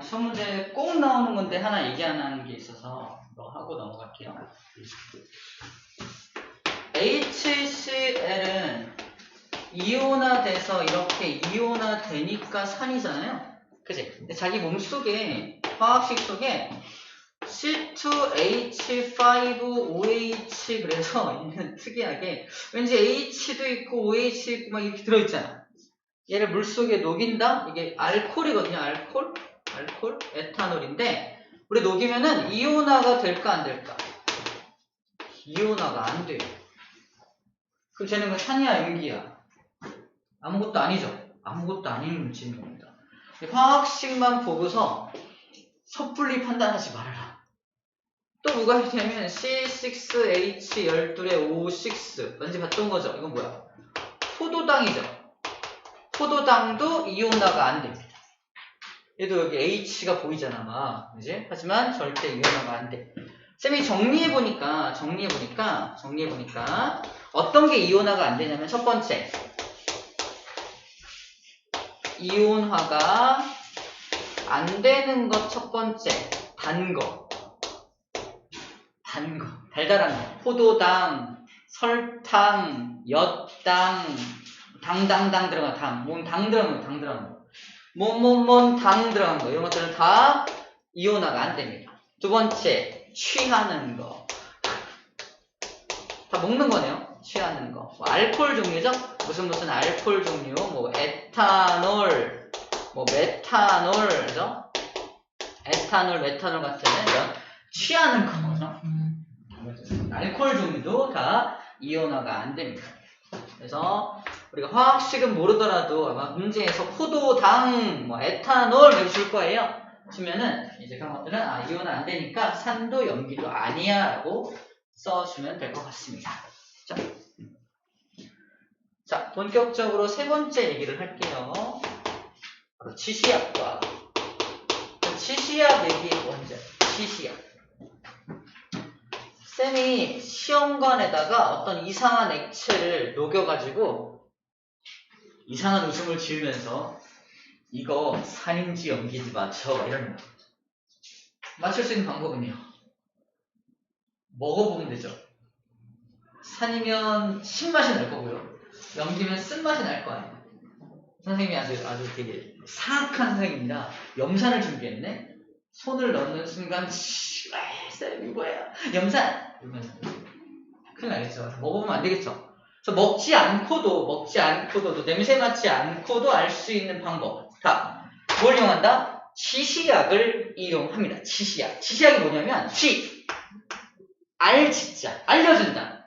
시험 문제 꼭 나오는 건데 하나 얘기 안 하는 게 있어서 이거 하고 넘어갈게요. HCl은 이온화돼서 이렇게 이온화되니까 산이잖아요. 그치? 근데 자기 몸속에, 화학식 속에 C2H5OH 그래서 특이하게 왠지 H도 있고 OH 있고 막 이렇게 들어있잖아. 얘를 물속에 녹인다? 이게 알코올이거든요. 알코올, 에탄올인데 우리 녹이면은 이온화가 될까 안 될까? 이온화가 안 돼요. 그럼 쟤는 그 산이야 염기야? 아무것도 아니죠. 아무것도 아닌 물질입니다. 화학식만 보고서 섣불리 판단하지 말아라. 또 뭐가 있냐면 C6H12의 O6 왠지 봤던 거죠. 이건 뭐야? 포도당이죠. 포도당도 이온화가 안 됩니다. 얘도 여기 H가 보이잖아 막 그지? 하지만 절대 이온화가 안 돼. 쌤이 정리해보니까 어떤 게 이온화가 안 되냐면 첫 번째 이온화가 안 되는 것 첫 번째 단 거 달달한 거 포도당, 설탕, 엿당 당당당 들어간 당 들어간 거 당 들어간 거 이런 것들은 다 이온화가 안 됩니다. 두 번째 취하는 거 다 먹는 거네요. 취하는 거 뭐 알코올 종류죠. 무슨 알코올 종류 뭐 에탄올 뭐 메탄올 그죠? 에탄올 메탄올 같은 이런 취하는 거죠. 알코올 종류도 다 이온화가 안 됩니다. 그래서 우리가 화학식은 모르더라도 아마 문제에서 포도당, 뭐 에탄올 이렇게 줄 거예요. 주면은 이제 그런 것들은 이온화 안 되니까 산도 염기도 아니야라고 써주면 될 것 같습니다. 자, 본격적으로 세 번째 얘기를 할게요. 바로 치시약과 치시약 얘기 먼저. 치시약. 쌤이 시험관에다가 어떤 이상한 액체를 녹여가지고 이상한 웃음을 지으면서 이거 산인지 염기인지 맞춰 이러는 거. 맞출 수 있는 방법은요. 먹어보면 되죠. 산이면 신맛이 날 거고요. 염기면 쓴맛이 날 거 아니에요. 선생님이 아주 되게 사악한 선생님이라 염산을 준비했네. 손을 넣는 순간 쌤 이거야 염산 이러면 큰일 나겠죠. 먹어보면 안 되겠죠. 그래서 먹지 않고도 냄새 맡지 않고도 알 수 있는 방법. 자, 뭘 이용한다? 치시약을 이용합니다. 치시약이 뭐냐면 알지자 알려준다.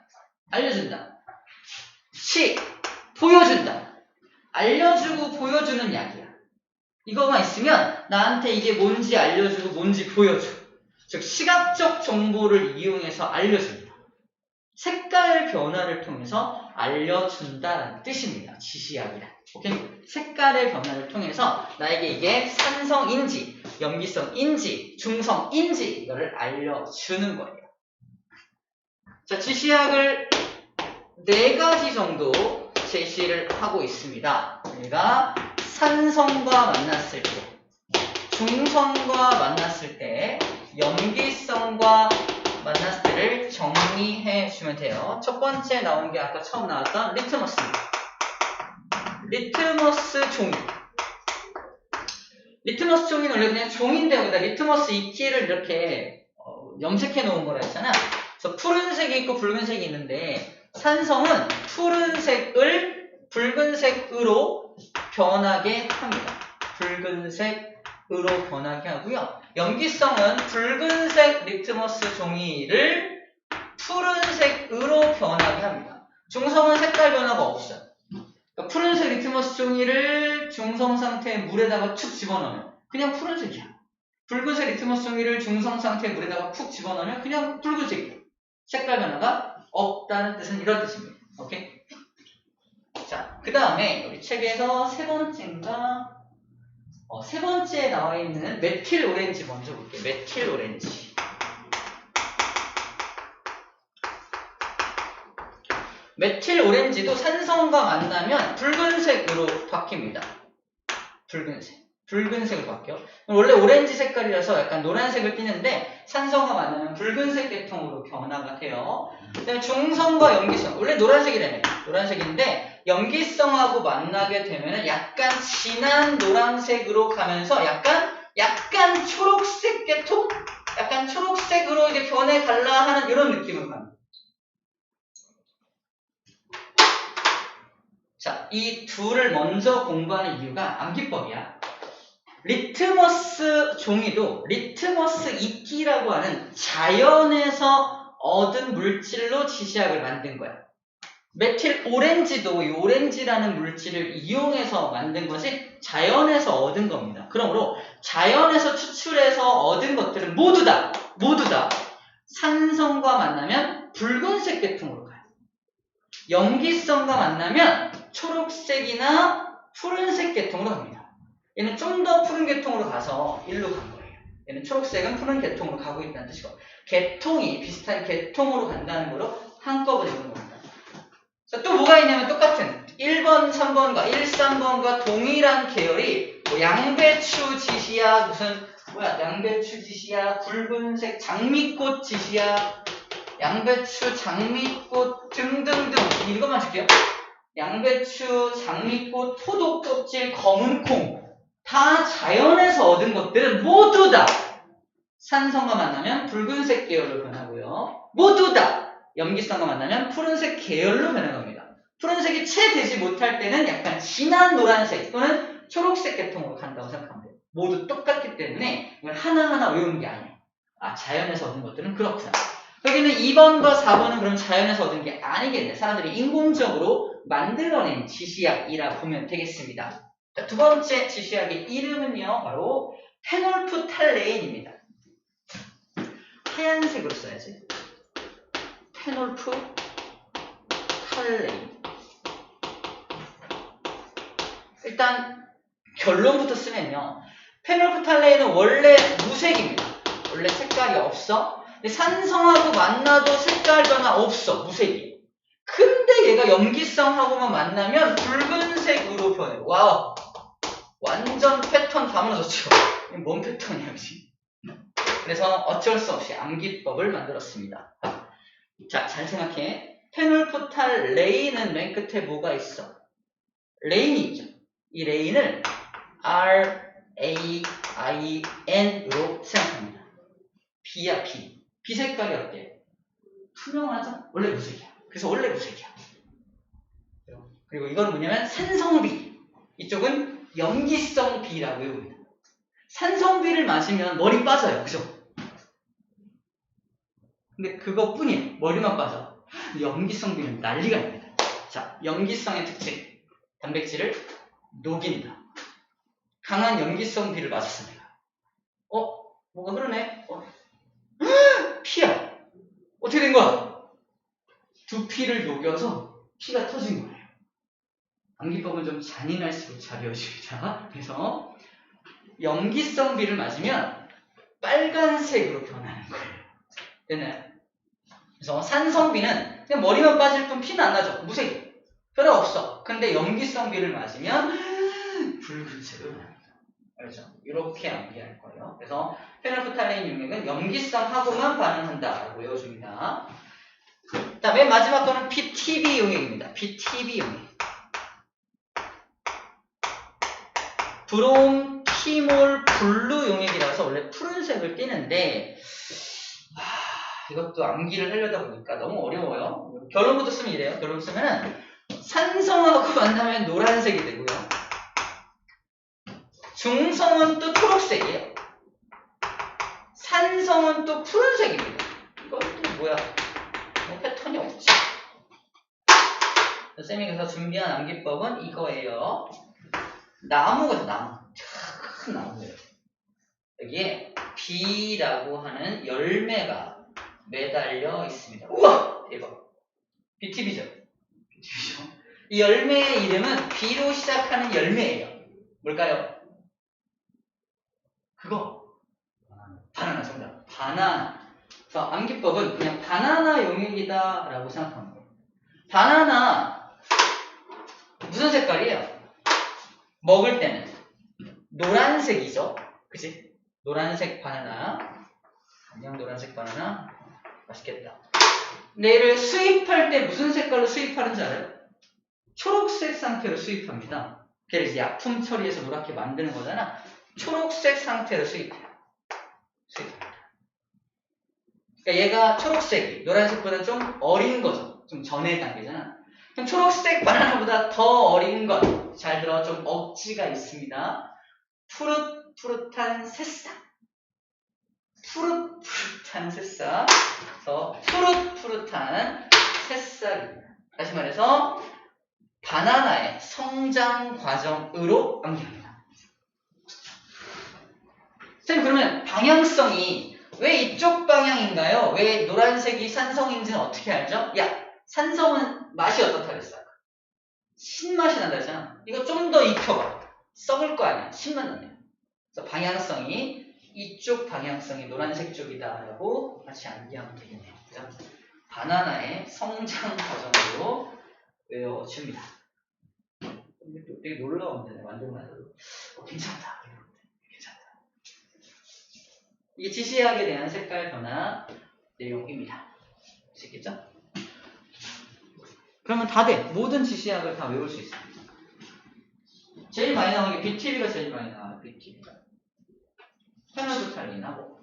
보여준다. 알려주고 보여주는 약이야. 이거만 있으면 나한테 이게 뭔지 알려주고 뭔지 보여줘. 즉 시각적 정보를 이용해서 알려줍니다. 색깔 변화를 통해서 알려준다는 뜻입니다. 치시약이란. 오케이? 색깔의 변화를 통해서 나에게 이게 산성인지, 염기성인지, 중성인지 이거를 알려주는 거예요. 자, 치시약을 4가지 정도 제시를 하고 있습니다. 우리가 산성과 만났을 때, 중성과 만났을 때, 염기성과 만났을 때를 정리해 주면 돼요. 첫 번째 나온 게 아까 처음 나왔던 리트머스입니다. 리트머스 종이. 리트머스 종이는 원래 그냥 종인데 여기다 리트머스 이끼를 이렇게 염색해 놓은 거라 했잖아. 그래서 푸른색이 있고 붉은색이 있는데 산성은 푸른색을 붉은색으로 변하게 합니다. 붉은색으로 변하게 하고요. 염기성은 붉은색 리트머스 종이를 푸른색으로 변하게 합니다. 중성은 색깔 변화가 없어요. 그러니까 푸른색 리트머스 종이를 중성 상태의 물에다가 툭 집어넣으면 그냥 푸른색이야. 붉은색 리트머스 종이를 중성 상태의 물에다가 쿡 집어넣으면 그냥 붉은색이야. 색깔 변화가 없다는 뜻은 이런 뜻입니다. 오케이? 자, 그 다음에 우리 책에서 세 번째에 나와 있는 메틸 오렌지 먼저 볼게요. 메틸 오렌지. 메틸 오렌지도 산성과 만나면 붉은색으로 바뀝니다. 붉은색으로 바뀌어. 원래 오렌지 색깔이라서 약간 노란색을 띠는데 산성과 만나면 붉은색 계통으로 변화가 돼요. 그다음에 중성과 염기성. 원래 노란색이라며. 노란색인데 염기성하고 만나게 되면 약간 진한 노란색으로 가면서 약간 초록색 계통? 약간 초록색으로 이제 변해 갈라 하는 이런 느낌을 갑니다. 자, 이 둘을 먼저 공부하는 이유가 암기법이야. 리트머스 종이도 리트머스 이끼라고 하는 자연에서 얻은 물질로 지시약을 만든 거야. 메틸 오렌지도 이 오렌지라는 물질을 이용해서 만든 것이 자연에서 얻은 겁니다. 그러므로 자연에서 추출해서 얻은 것들은 모두 다 산성과 만나면 붉은색 계통으로 가요. 염기성과 만나면 초록색이나 푸른색 계통으로 갑니다. 얘는 좀 더 푸른 계통으로 가서 일로 간 거예요. 얘는 초록색은 푸른 계통으로 가고 있다는 뜻이고 계통이 비슷한 계통으로 간다는 거로 한꺼번에 보는 겁니다. 자, 또 뭐가 있냐면 똑같은 1번, 3번과 1, 3번과 동일한 계열이 뭐 양배추 지시약 양배추 지시약, 붉은색 장미꽃 지시약, 양배추, 장미꽃 등등등 이것만 줄게요. 양배추, 장미꽃, 포도 껍질, 검은 콩 다 자연에서 얻은 것들은 모두 다 산성과 만나면 붉은색 계열로 변하고요. 모두 다 염기성과 만나면 푸른색 계열로 변해갑니다. 푸른색이 채 되지 못할 때는 약간 진한 노란색 또는 초록색 계통으로 간다고 생각하면 돼요. 모두 똑같기 때문에 이걸 하나하나 외우는 게 아니에요. 아, 자연에서 얻은 것들은 그렇구나. 여기는 2번과 4번은 그럼 자연에서 얻은 게 아니겠네. 사람들이 인공적으로 만들어낸 지시약이라 보면 되겠습니다. 자, 두 번째 지시약의 이름은요, 바로 페놀프탈레인입니다. 하얀색으로 써야지. 페놀프탈레인. 일단 결론부터 쓰면요, 페놀프탈레인은 원래 무색입니다. 원래 색깔이 없어. 근데 산성하고 만나도 색깔 변화 없어. 무색이. 근데 얘가 염기성하고만 만나면 붉은색으로 변해. 와우. 완전 패턴 다 무너졌죠. 뭔 패턴이야, 그치? 그래서 어쩔 수 없이 암기법을 만들었습니다. 자, 잘 생각해. 페놀프탈레인은 맨 끝에 뭐가 있어? 레인이 있죠. 이 레인을 R-A-I-N으로 생각합니다. B야, B. B 색깔이 어때? 투명하죠? 원래 무색이야. 그래서 원래 무색이야. 그리고 이건 뭐냐면 산성비. 이쪽은 염기성 B라고 외웁니다. 산성비를 마시면 머리 빠져요. 그죠? 근데 그것뿐이에요. 머리만 빠져. 염기성 B는 난리가 납니다. 자, 염기성의 특징. 단백질을 녹인다. 강한 염기성 B를 마셨습니다. 뭐가 그러네? 피야. 어떻게 된 거야? 두피를 녹여서 피가 터진 거예요. 암기법은 좀 잔인할수록 잘 외워집니다. 그래서 염기성 B를 맞으면 빨간색으로 변하는 거예요. 됐나요? 그래서 산성 B는 그냥 머리만 빠질 뿐 피는 안 나죠. 무색이. 별로 없어. 근데 염기성 B를 맞으면 붉은색으로 변합니다. 알죠? 이렇게 암기할 거예요. 그래서 페놀프탈레인 용액은 염기성하고만 반응한다라고 외워줍니다. 자, 맨 마지막 거는 PTB 용액입니다. PTB 용액. 브롬 티몰 블루 용액이라서 원래 푸른색을 띠는데 이것도 암기를 하려다 보니까 너무 어려워요. 결론부터 쓰면 이래요. 결론 쓰면은 산성하고 만나면 노란색이 되고요. 중성은 또 초록색이에요. 산성은 또 푸른색입니다. 이것도 뭐야? 패턴이 없지. 쌤이 그래서 준비한 암기법은 이거예요. 나무가 나무. 큰 나무예요. 여기에 B라고 하는 열매가 매달려 있습니다. 우와! 대박. BTB죠? BTB죠? 이 열매의 이름은 B로 시작하는 열매예요. 뭘까요? 그거. 바나나 정답. 바나나. 그래서 암기법은 그냥 바나나 용액이다 라고 생각하는 거예요. 바나나 무슨 색깔이에요? 먹을 때는 노란색이죠. 그치? 노란색 바나나. 안녕 노란색 바나나. 맛있겠다. 근데 얘를 수입할 때 무슨 색깔로 수입하는지 알아요? 초록색 상태로 수입합니다. 걔를 이제 약품 처리해서 노랗게 만드는 거잖아. 초록색 상태로 수입해요. 수입합니다. 그러니까 얘가 초록색이 노란색보다 좀 어린 거죠. 좀 전의 단계잖아. 그럼 초록색 바나나보다 더 어린 것. 잘 들어. 좀 억지가 있습니다. 푸릇푸릇한 새싹. 푸릇푸릇한 새싹. 그래서 푸릇푸릇한 새싹입니다. 다시 말해서 바나나의 성장 과정으로 암기합니다. 선생님 그러면 방향성이 왜 이쪽 방향인가요? 왜 노란색이 산성인지는 어떻게 알죠? 야, 산성은 맛이 어떻다 그랬어? 신맛이 난다 했잖아. 이거 좀 더 익혀봐. 썩을 거 아니야. 신맛 나네. 그래서 방향성이 이쪽 방향성이 노란색 쪽이다라고 같이 암기하면 되겠네요. 그죠? 바나나의 성장 과정으로 외워줍니다. 근데 또 되게 놀라운데 만들고 나서도 괜찮다. 괜찮다. 이게 지시학에 대한 색깔 변화 내용입니다. 아시겠죠? 그러면 다 돼. 모든 지시학을 다 외울 수 있습니다. 제일 많이 나오는 게 BTB가 제일 많이 나와요. BTB가. 패널도 탈린하고.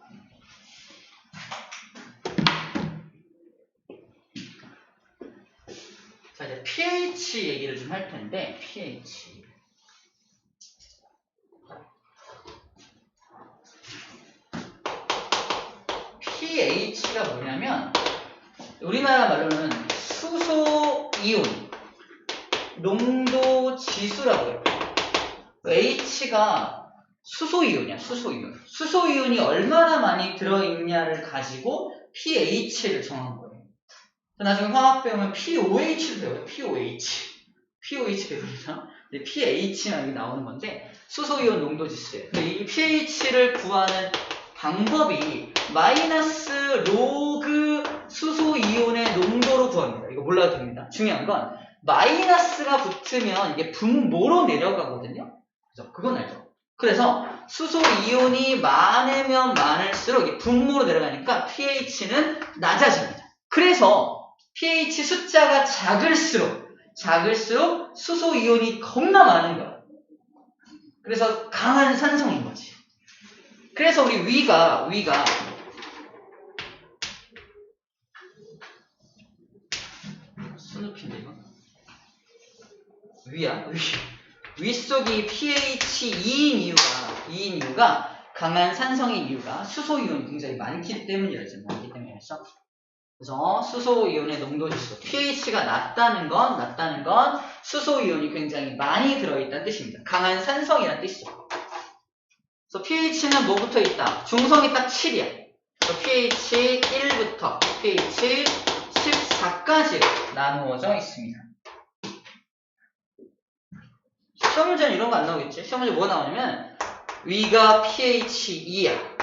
자, 이제 pH 얘기를 좀 할 텐데, pH. pH가 뭐냐면, 우리나라 말로는 수소 이온 농도 지수라고 해요. H가 수소 이온이야, 수소 이온. 수소 이온이 얼마나 많이 들어있냐를 가지고 pH를 정한 거예요. 나중에 화학 배우면 POH를 배워요. POH 배웁니다. pH만 나오는 건데 수소 이온 농도 지수예요. 이 pH를 구하는 방법이 마이너스 로그 수소 이온의 농도로 구합니다. 이거 몰라도 됩니다. 중요한 건 마이너스가 붙으면 이게 분모로 내려가거든요. 그죠? 그건 알죠. 그래서 수소 이온이 많으면 많을수록 이게 분모로 내려가니까 pH는 낮아집니다. 그래서 pH 숫자가 작을수록 수소 이온이 겁나 많은 거야. 그래서 강한 산성인 거지. 그래서 우리 위가 스누피인데 이거? 위야? 윗속이 pH 2인 이유가 강한 산성인 이유가 수소 이온이 굉장히 많기 때문이라죠. 그래서 수소 이온의 농도 지수 pH가 낮다는 건 수소 이온이 굉장히 많이 들어있다는 뜻입니다. 강한 산성이라는 뜻이죠. 그래서 pH는 뭐부터 있다? 중성이 딱 7이야. 그래서 pH 1부터 pH 14까지 나누어져 있습니다. 시험 문제는 이런 거 안 나오겠지? 시험 문제 뭐가 나오냐면 위가 pH 2야.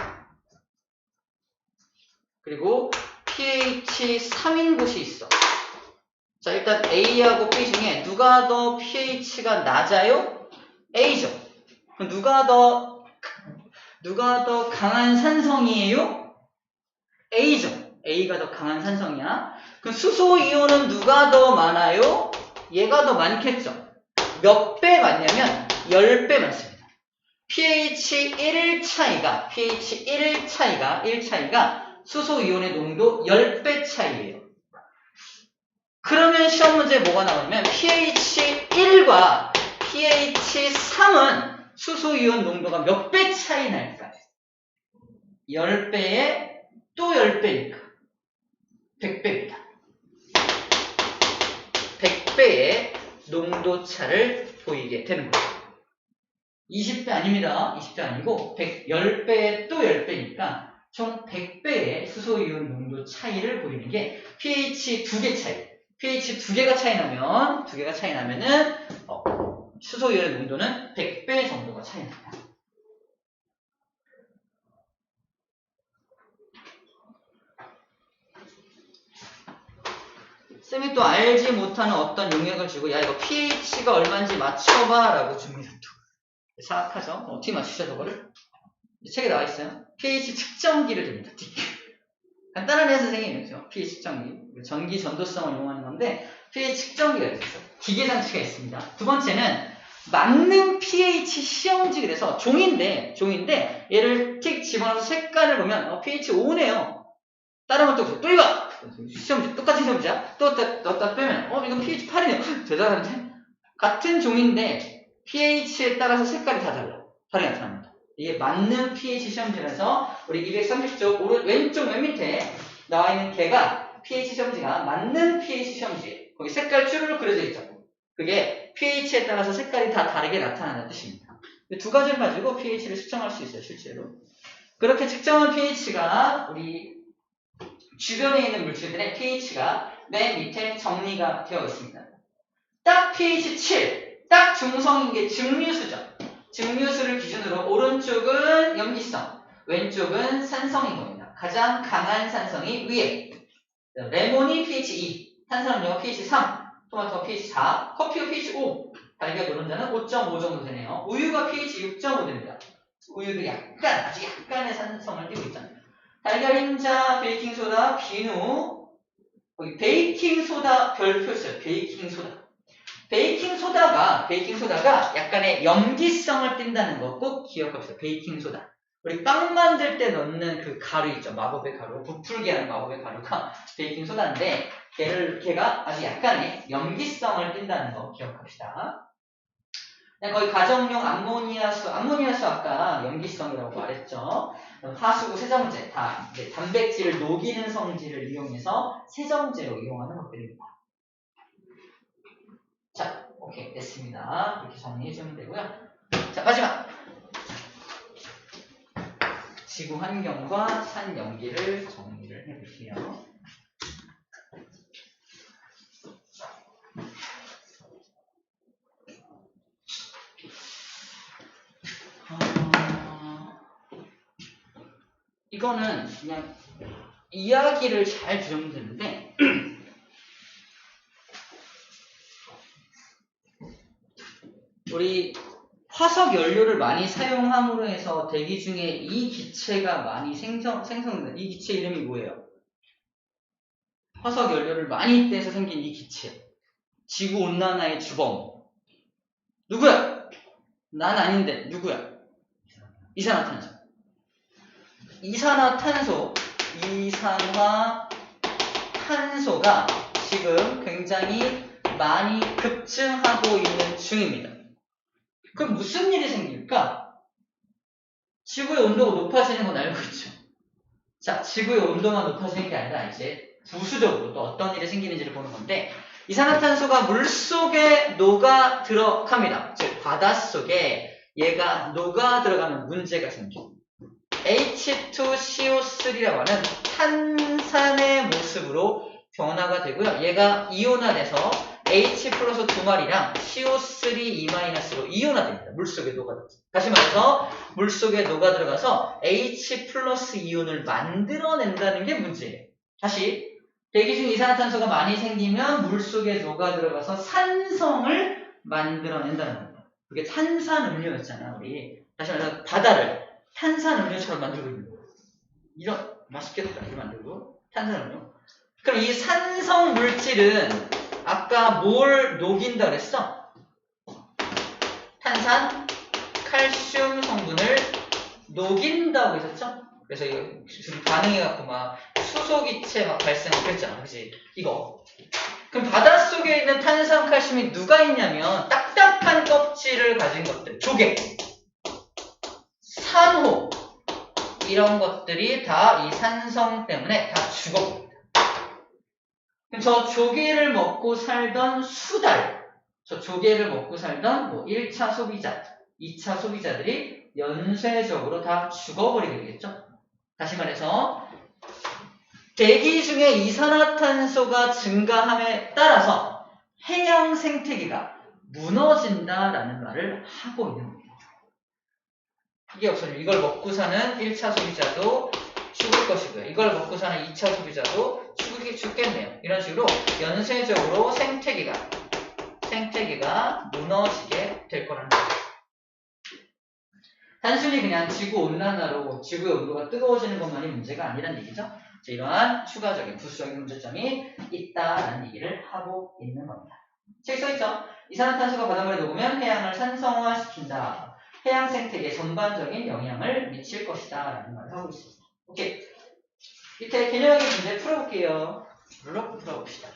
그리고 pH 3인 곳이 있어. 자, 일단 A하고 B 중에 누가 더 pH가 낮아요? A죠. 그럼 누가 더 강한 산성이에요? A죠. A가 더 강한 산성이야. 그럼 수소 이온은 누가 더 많아요? 얘가 더 많겠죠. 몇 배 많냐면 10배 많습니다. pH 1 차이가 수소 이온의 농도 10배 차이예요. 그러면 시험 문제에 뭐가 나오냐면 pH 1과 pH 3은 수소 이온 농도가 몇 배 차이 날까? 10배에 또 10배니까 100배입니다. 100배의 농도 차를 보이게 되는 거예요. 20배 아닙니다. 20배 아니고 10배에 또 10배니까 총 100배의 수소 이온 농도 차이를 보이는 게 pH 2개 차이. pH 2개가 차이 나면은 수소 이온의 농도는 100배 정도가 차이 납니다. 쌤이 또 알지 못하는 어떤 용액을 주고 야 이거 pH가 얼마인지 맞춰봐 라고 줍니다. 사악하죠? 어떻게 맞추죠, 저거를? 책에 나와 있어요. pH 측정기를 줍니다. 간단하네요, 선생님. pH 측정기. 전기 전도성을 이용하는 건데, pH 측정기가 있어요. 기계 장치가 있습니다. 두 번째는 맞는 pH 시험지. 그래서 종인데 얘를 틱 집어넣어서 색깔을 보면 pH 5네요. 다른 것도 없어요. 또 이거! 시험지, 똑같은 시험지야. 또 넣었다 빼면 이건 pH 8이네요. 대단한데? 같은 종인데 pH에 따라서 색깔이 다 다르게 나타납니다. 이게 맞는 pH 시험지라서 우리 230쪽 왼쪽 맨 밑에 나와 있는 개가 pH 시험지가 맞는 pH 시험지. 거기 색깔 쭈루룩 그려져 있죠. 그게 pH에 따라서 색깔이 다 다르게 나타나는 뜻입니다. 두 가지를 가지고 pH를 측정할 수 있어요, 실제로. 그렇게 측정한 pH가 우리 주변에 있는 물질들의 pH가 맨 밑에 정리가 되어 있습니다. 딱 pH 7, 딱 중성인 게 증류수죠. 증류수를 기준으로 오른쪽은 염기성, 왼쪽은 산성인 겁니다. 가장 강한 산성이 위에. 레몬이 pH 2, 탄산음료가 pH 3, 토마토가 pH 4, 커피가 pH 5, 달걀 노른자는 5.5 정도 되네요. 우유가 pH 6.5 됩니다. 우유도 아주 약간의 산성을 띠고 있잖아요. 달걀, 흰자, 베이킹소다, 비누, 거기 베이킹소다 별표 있어요. 베이킹소다가 약간의 염기성을 띈다는 거 꼭 기억합시다. 베이킹소다. 우리 빵 만들 때 넣는 그 가루 있죠. 마법의 가루. 부풀게 하는 마법의 가루가 베이킹소다인데 걔가 아주 약간의 염기성을 띈다는 거 기억합시다. 거기 가정용 암모니아수 아까 염기성이라고 말했죠. 하수구 세정제 다 이제 단백질을 녹이는 성질을 이용해서 세정제로 이용하는 것들입니다. 자, 오케이 됐습니다. 이렇게 정리해주면 되고요. 자, 마지막 지구 환경과 산 연기를 정리를 해볼게요. 이거는 그냥 이야기를 잘 들으면 되는데 우리 화석 연료를 많이 사용함으로 해서 대기 중에 이 기체가 많이 생성된 이 기체 이름이 뭐예요? 화석 연료를 많이 떼서 생긴 이 기체. 지구온난화의 주범. 누구야? 난 아닌데 누구야? 이산화탄소. 이산화탄소가 지금 굉장히 많이 급증하고 있는 중입니다. 그럼 무슨 일이 생길까? 지구의 온도가 높아지는 건 알고 있죠. 자, 지구의 온도만 높아지는 게 아니라 이제 부수적으로 또 어떤 일이 생기는지를 보는 건데 이산화탄소가 물속에 녹아 들어갑니다. 즉 바닷속에 얘가 녹아 들어가면 문제가 생깁니다. H2CO3라고 하는 탄산의 모습으로 변화가 되고요. 얘가 이온화돼서 H 플러스 2마리랑 CO3E-로 이온화됩니다. 물속에 녹아들어서. 다시 말해서 물속에 녹아들어가서 H 플러스 이온을 만들어낸다는 게 문제예요. 다시 대기 중 이산화탄소가 많이 생기면 물속에 녹아들어가서 산성을 만들어낸다는 겁니다. 그게 탄산음료였잖아. 우리 다시 말해서 바다를 탄산음료처럼 만들고 있는 거예요. 이런 맛있겠다. 이렇게 만들고 탄산음료. 그럼 이 산성 물질은 아까 뭘 녹인다 그랬어? 탄산, 칼슘 성분을 녹인다고 했었죠? 그래서 이거 반응해갖고 막 수소기체 막 발생하고 그랬잖아. 그치? 이거. 그럼 바닷속에 있는 탄산, 칼슘이 누가 있냐면 딱딱한 껍질을 가진 것들. 조개, 산호 이런 것들이 다 이 산성 때문에 다 죽어버립니다. 그럼 저 조개를 먹고 살던 수달, 저 조개를 먹고 살던 뭐 1차 소비자, 2차 소비자들이 연쇄적으로 다 죽어버리게 되겠죠. 다시 말해서 대기 중에 이산화탄소가 증가함에 따라서 해양 생태계가 무너진다라는 말을 하고 있는 겁니다. 이게 없어요. 이걸 먹고 사는 1차 소비자도 죽을 것이고요. 이걸 먹고 사는 2차 소비자도 죽겠네요. 이런 식으로 연쇄적으로 생태계가 무너지게 될 거라는 거죠. 단순히 그냥 지구 온난화로 지구의 온도가 뜨거워지는 것만이 문제가 아니란 얘기죠. 자, 이러한 추가적인 부수적인 문제점이 있다라는 얘기를 하고 있는 겁니다. 책 써있죠? 이산화탄소가 바닷물에 녹으면 해양을 산성화시킨다. 해양 생태계 전반적인 영향을 미칠 것이다 라는 말을 하고 있습니다. 오케이. 밑에 개념학의 문제 풀어볼게요. 물로 풀어봅시다.